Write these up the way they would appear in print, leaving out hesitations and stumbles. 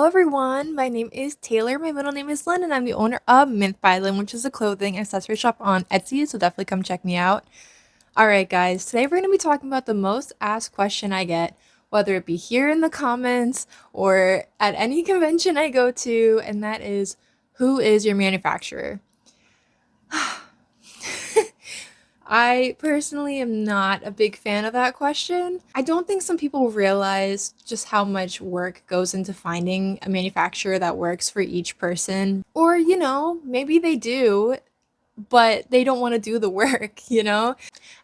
everyone, my name is Taylor, my middle name is Lynn, and I'm the owner of Mint by Lynn, which is a clothing and accessory shop on Etsy, so definitely come check me out. Alright guys, today we're going to be talking about the most asked question I get, whether it be here in the comments or at any convention I go to, and that is, who is your manufacturer? I personally am not a big fan of that question. I don't think some people realize just how much work goes into finding a manufacturer that works for each person. Or, maybe they do, but they don't want to do the work. I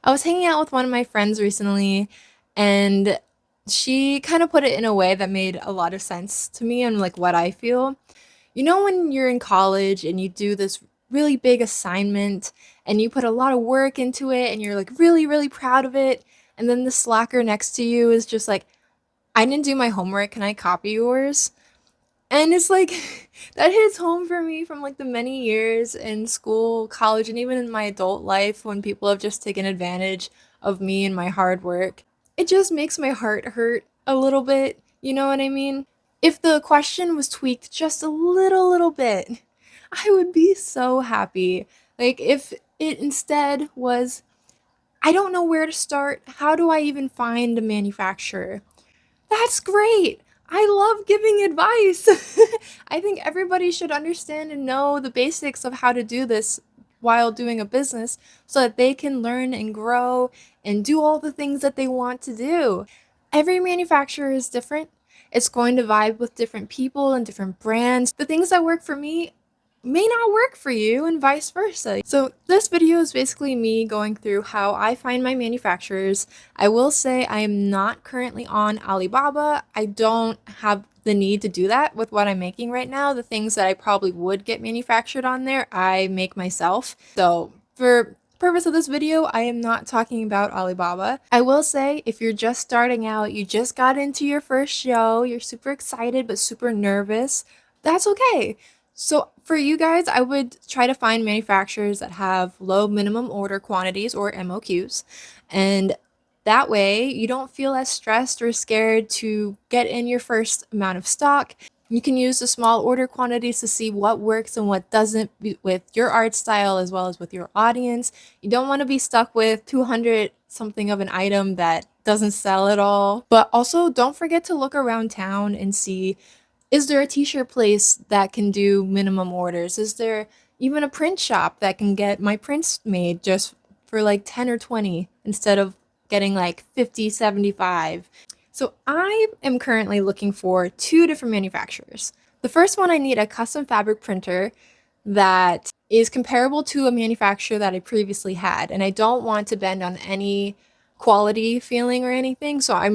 was hanging out with one of my friends recently, and she kind of put it in a way that made a lot of sense to me and like what I feel. When you're in college and you do this really big assignment and you put a lot of work into it and you're like really, really proud of it, and then the slacker next to you is just like, I didn't do my homework, can I copy yours? And it's like, that hits home for me from like the many years in school, college, and even in my adult life when people have just taken advantage of me and my hard work. It just makes my heart hurt a little bit, you know what I mean? If the question was tweaked just a little bit, I would be so happy. Like, if it instead was, I don't know where to start. How do I even find a manufacturer? That's great. I love giving advice. I think everybody should understand and know the basics of how to do this while doing a business so that they can learn and grow and do all the things that they want to do. Every manufacturer is different. It's going to vibe with different people and different brands. The things that work for me may not work for you and vice versa. So this video is basically me going through how I find my manufacturers. I will say I am not currently on Alibaba. I don't have the need to do that with what I'm making right now. The things that I probably would get manufactured on there, I make myself. So for purpose of this video, I am not talking about Alibaba. I will say if you're just starting out, you just got into your first show, you're super excited but super nervous, that's okay. So for you guys, I would try to find manufacturers that have low minimum order quantities or MOQs. And that way you don't feel as stressed or scared to get in your first amount of stock. You can use the small order quantities to see what works and what doesn't with your art style as well as with your audience. You don't want to be stuck with 200 something of an item that doesn't sell at all. But also don't forget to look around town and see, is there a t-shirt place that can do minimum orders? Is there even a print shop that can get my prints made just for like 10 or 20 instead of getting like 50, 75? So I am currently looking for two different manufacturers. The first one, I need a custom fabric printer that is comparable to a manufacturer that I previously had, and I don't want to bend on any quality feeling or anything, so I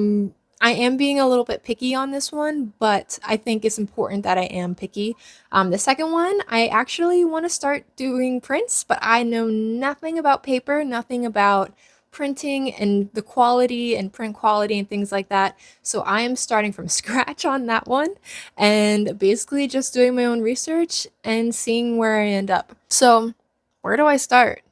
am being a little bit picky on this one, but I think it's important that I am picky. The second one, I actually want to start doing prints, but I know nothing about paper, nothing about printing and the quality and print quality and things like that. So I am starting from scratch on that one and basically just doing my own research and seeing where I end up. So where do I start?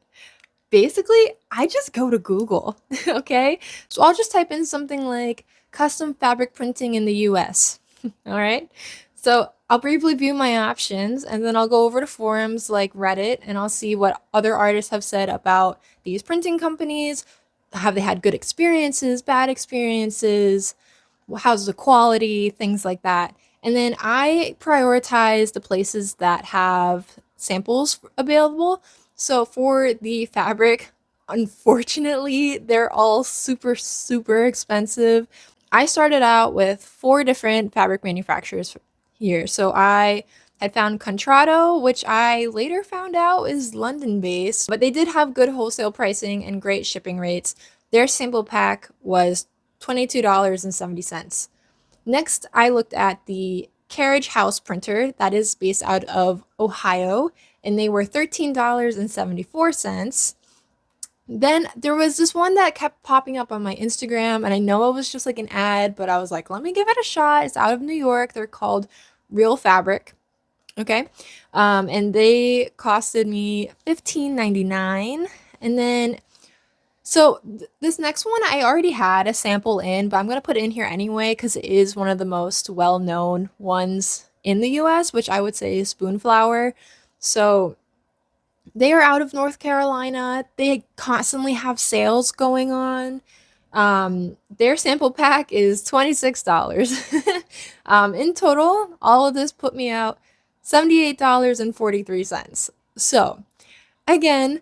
Basically, I just go to Google, okay? So I'll just type in something like custom fabric printing in the US, all right? So I'll briefly view my options and then I'll go over to forums like Reddit and I'll see what other artists have said about these printing companies. Have they had good experiences, bad experiences? How's the quality, things like that. And then I prioritize the places that have samples available. So for the fabric, unfortunately, they're all super, super expensive. I started out with 4 different fabric manufacturers here. So I had found Contrado, which I later found out is London based, but they did have good wholesale pricing and great shipping rates. Their sample pack was $22.70. Next, I looked at the Carriage House printer that is based out of Ohio, and they were $13.74. Then there was this one that kept popping up on my Instagram, and I know it was just like an ad, but I was like, let me give it a shot. It's out of New York. They're called Real Fabric. Okay. And they costed me $15.99. And then So this next one I already had a sample in, but I'm gonna put it in here anyway because it is one of the most well-known ones in the US, which I would say is Spoonflower. So they are out of North Carolina. They constantly have sales going on. Their sample pack is $26. In total, all of this put me out $78.43. So, again,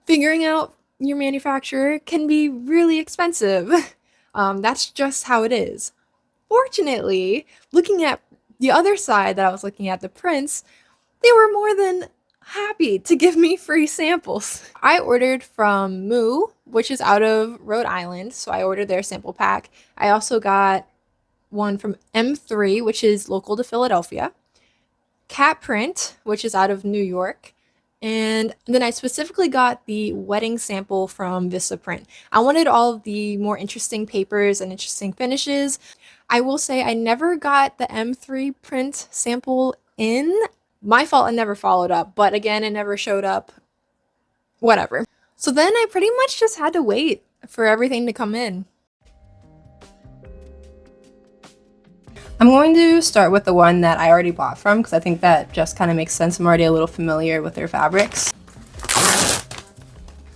figuring out your manufacturer can be really expensive. That's just how it is. Fortunately, looking at the other side that I was looking at, the prints, they were more than happy to give me free samples. I ordered from Moo, which is out of Rhode Island, so I ordered their sample pack. I also got one from M3, which is local to Philadelphia, Cat Print, which is out of New York, and then I specifically got the wedding sample from Vista Print. I wanted all of the more interesting papers and interesting finishes. I will say I never got the M3 print sample in. My fault, I never followed up, but again, it never showed up. Whatever. So then I pretty much just had to wait for everything to come in. I'm going to start with the one that I already bought from because I think that just kind of makes sense. I'm already a little familiar with their fabrics.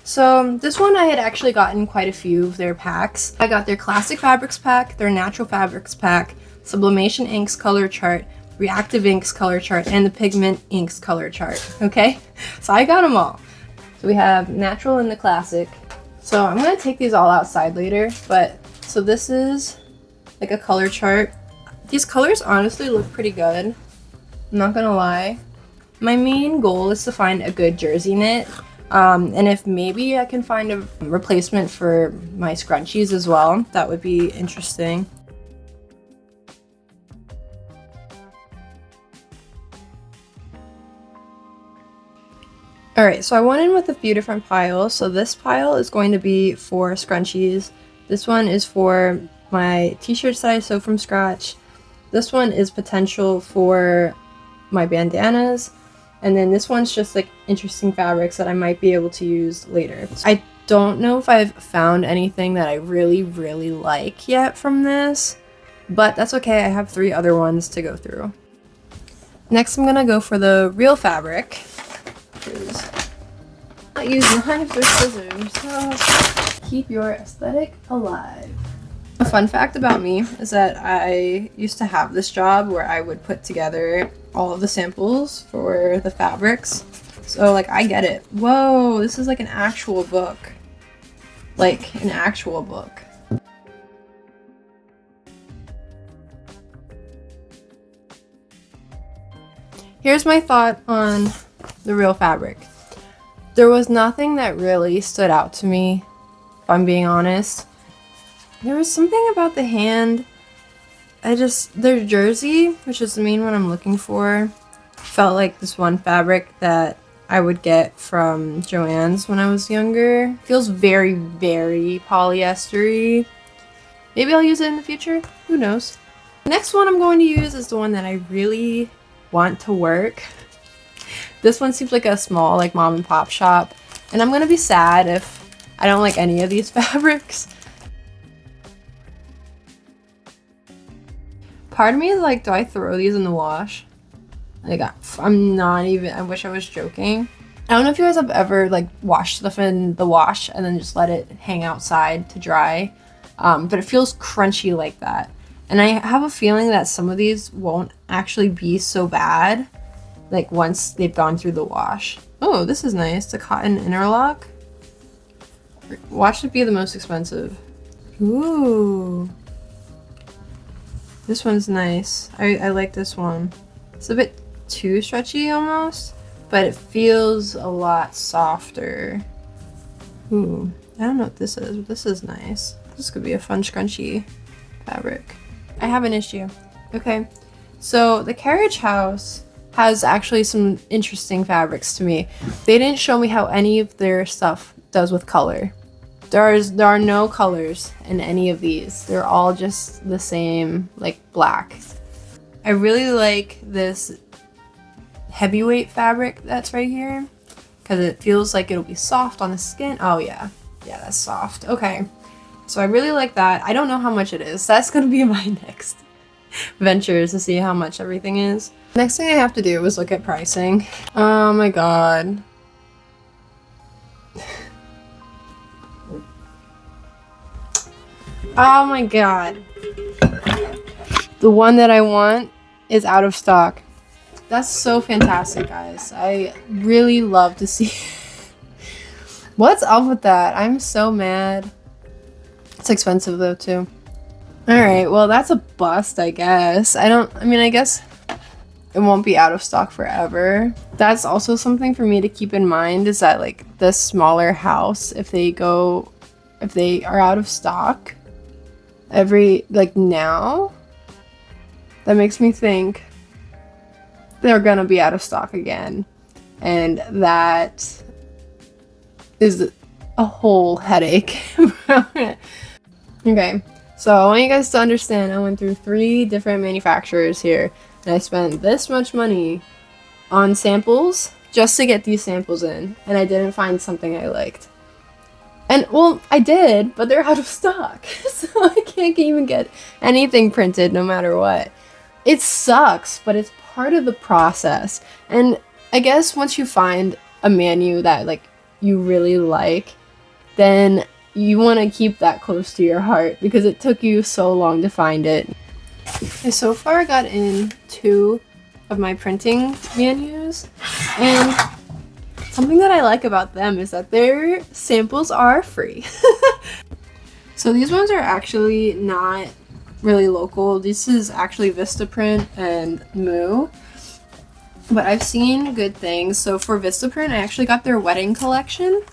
So this one I had actually gotten quite a few of their packs. I got their Classic Fabrics pack, their Natural Fabrics pack, Sublimation Inks color chart, Reactive Inks color chart, and the Pigment Inks color chart, okay? So I got them all. So we have Natural and the Classic. So I'm gonna take these all outside later, but so this is like a color chart. These colors honestly look pretty good. I'm not gonna lie. My main goal is to find a good jersey knit. And if maybe I can find a replacement for my scrunchies as well, that would be interesting. Alright, so I went in with a few different piles. So this pile is going to be for scrunchies. This one is for my t-shirts that I sew from scratch. This one is potential for my bandanas. And then this one's just like interesting fabrics that I might be able to use later. I don't know if I've found anything that I really, really like yet from this, but that's okay. I have 3 other ones to go through. Next, I'm gonna go for the real fabric. I'm not using knives or scissors, so keep your aesthetic alive. A fun fact about me is that I used to have this job where I would put together all of the samples for the fabrics. So like I get it. Whoa, this is like an actual book. Like an actual book. Here's my thought on the real fabric. There was nothing that really stood out to me, if I'm being honest. There was something about the hand. Their jersey, which is the main one I'm looking for, felt like this one fabric that I would get from Joann's when I was younger. Feels very, very polyester-y. Maybe I'll use it in the future. Who knows? The next one I'm going to use is the one that I really want to work. This one seems like a small, like mom and pop shop, and I'm gonna be sad if I don't like any of these fabrics. Part of me is like, do I throw these in the wash? Like, I'm not even, I wish I was joking. I don't know if you guys have ever like washed stuff in the wash and then just let it hang outside to dry, but it feels crunchy like that. And I have a feeling that some of these won't actually be so bad, like once they've gone through the wash. Oh, this is nice, the cotton interlock. Watch it be the most expensive. Ooh. This one's nice. I like this one. It's a bit too stretchy almost, but it feels a lot softer. Ooh, I don't know what this is, but this is nice. This could be a fun scrunchie fabric. I have an issue. Okay, so the Carriage House has actually some interesting fabrics to me. They didn't show me how any of their stuff does with color. There are no colors in any of these. They're all just the same, like black. I really like this heavyweight fabric that's right here because it feels like it'll be soft on the skin. Oh yeah, Yeah, that's soft. Okay. So I really like that. I don't know how much it is. That's gonna be my next venture, is to see how much everything is. Next thing I have to do is look at pricing. Oh my god. Oh my god. The one that I want is out of stock. That's so fantastic, guys. I really love to see. What's up with that? I'm so mad. It's expensive though, too. Alright, well, that's a bust, I guess. I mean, I guess it won't be out of stock forever. That's also something for me to keep in mind, is that, like, the smaller house, if they are out of stock now, that makes me think they're gonna be out of stock again. And that is a whole headache. Okay, so I want you guys to understand, I went through 3 different manufacturers here, and I spent this much money on samples just to get these samples in, and I didn't find something I liked. And, well, I did, but they're out of stock, so I can't even get anything printed no matter what. It sucks, but it's part of the process. And I guess once you find a Manu that, like, you really like, then you want to keep that close to your heart because it took you so long to find it. I so far got in 2 of my printing Manus, and something that I like about them is that their samples are free. So these ones are actually not really local. This is actually Vistaprint and Moo. But I've seen good things. So for Vistaprint, I actually got their wedding collection.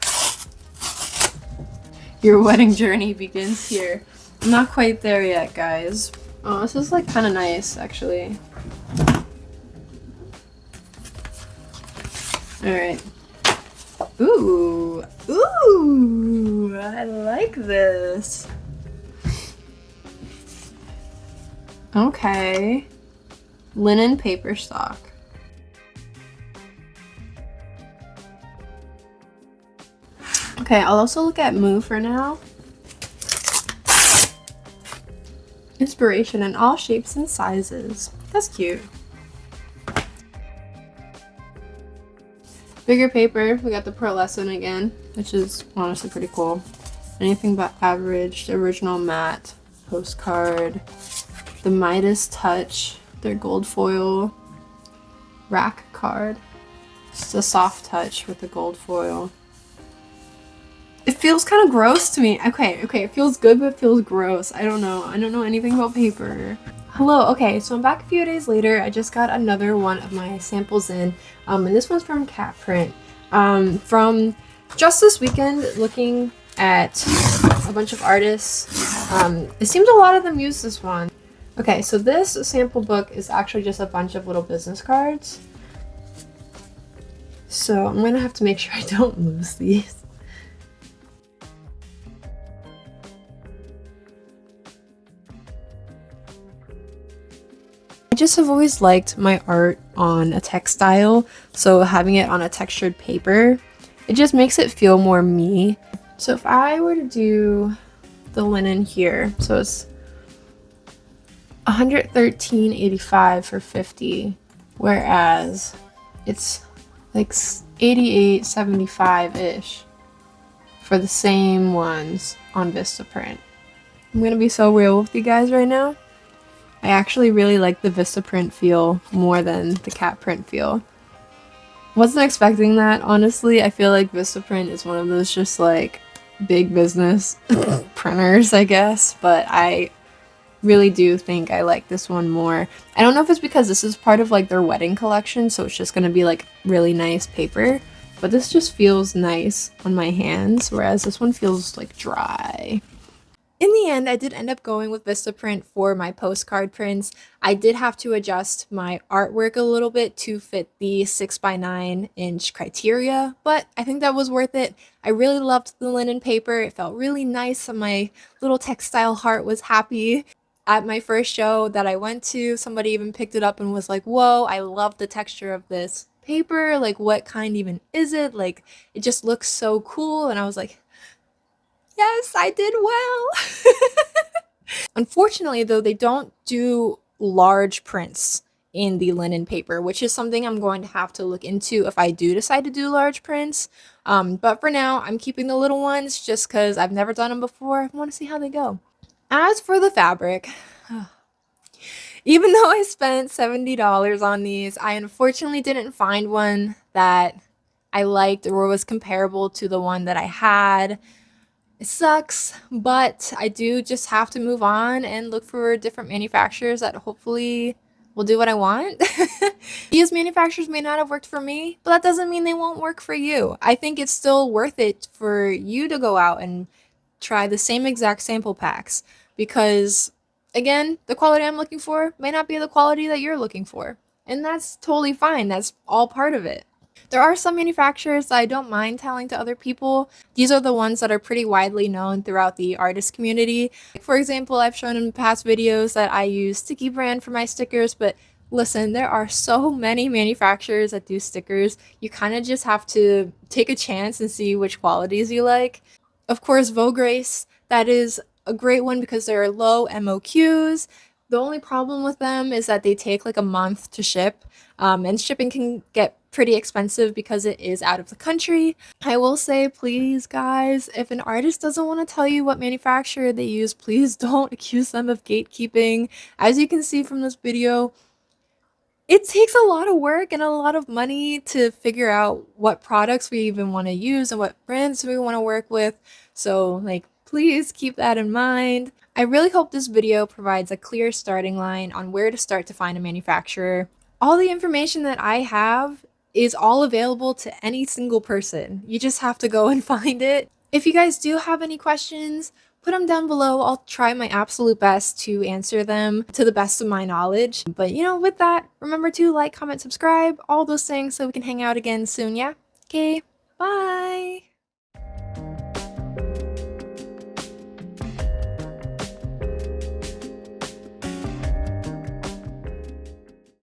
Your wedding journey begins here. I'm not quite there yet, guys. Oh, this is like kind of nice, actually. Alright. Ooh. Ooh! I like this. Okay. Linen paper stock. Okay, I'll also look at Moo for now. Inspiration in all shapes and sizes. That's cute. Bigger paper, we got the pearlescent again, which is honestly pretty cool. Anything but average, the original matte, postcard, the Midas Touch, their gold foil, rack card. It's a soft touch with the gold foil. It feels kind of gross to me. Okay, it feels good, but it feels gross. I don't know. I don't know anything about paper. Hello, okay, so I'm back a few days later. I just got another one of my samples in, and this one's from Cat Print. From just this weekend, looking at a bunch of artists, it seems a lot of them use this one. Okay, so this sample book is actually just a bunch of little business cards. So I'm gonna have to make sure I don't lose these. I just have always liked my art on a textile, so having it on a textured paper, it just makes it feel more me. So if I were to do the linen here, so it's $113.85 for 50, whereas it's like $88.75-ish for the same ones on Vistaprint. I'm gonna be so real with you guys right now. I actually really like the Vistaprint feel more than the Cat Print feel. Wasn't expecting that, honestly. I feel like Vistaprint is one of those just like big business printers, I guess, but I really do think I like this one more. I don't know if it's because this is part of like their wedding collection, so it's just gonna be like really nice paper, but this just feels nice on my hands, whereas this one feels like dry. In the end, I did end up going with Vistaprint for my postcard prints. I did have to adjust my artwork a little bit to fit the 6x9" criteria, but I think that was worth it. I really loved the linen paper. It felt really nice, and my little textile heart was happy. At my first show that I went to, somebody even picked it up and was like, whoa, I love the texture of this paper. Like, what kind even is it? Like, it just looks so cool. And I was like, Yes, I did well. Unfortunately, though, they don't do large prints in the linen paper, which is something I'm going to have to look into if I do decide to do large prints. But for now, I'm keeping the little ones just because I've never done them before. I want to see how they go. As for the fabric, even though I spent $70 on these, I unfortunately didn't find one that I liked or was comparable to the one that I had. It sucks, but I do just have to move on and look for different manufacturers that hopefully will do what I want. These manufacturers may not have worked for me, but that doesn't mean they won't work for you. I think it's still worth it for you to go out and try the same exact sample packs because, again, the quality I'm looking for may not be the quality that you're looking for. And that's totally fine. That's all part of it. There are some manufacturers that I don't mind telling to other people. These are the ones that are pretty widely known throughout the artist community. For example, I've shown in past videos that I use Sticky Brand for my stickers, but listen, there are so many manufacturers that do stickers. You kind of just have to take a chance and see which qualities you like. Of course, Vograce, that is a great one because there are low MOQs. The only problem with them is that they take like a month to ship, and shipping can get pretty expensive because it is out of the country. I will say, please, guys, if an artist doesn't want to tell you what manufacturer they use, please don't accuse them of gatekeeping. As you can see from this video, it takes a lot of work and a lot of money to figure out what products we even want to use and what brands we want to work with. So, like, please keep that in mind. I really hope this video provides a clear starting line on where to start to find a manufacturer. All the information that I have is all available to any single person. You just have to go and find it. If you guys do have any questions, put them down below. I'll try my absolute best to answer them to the best of my knowledge. But with that, remember to like, comment, subscribe, all those things so we can hang out again soon, yeah? Okay, bye!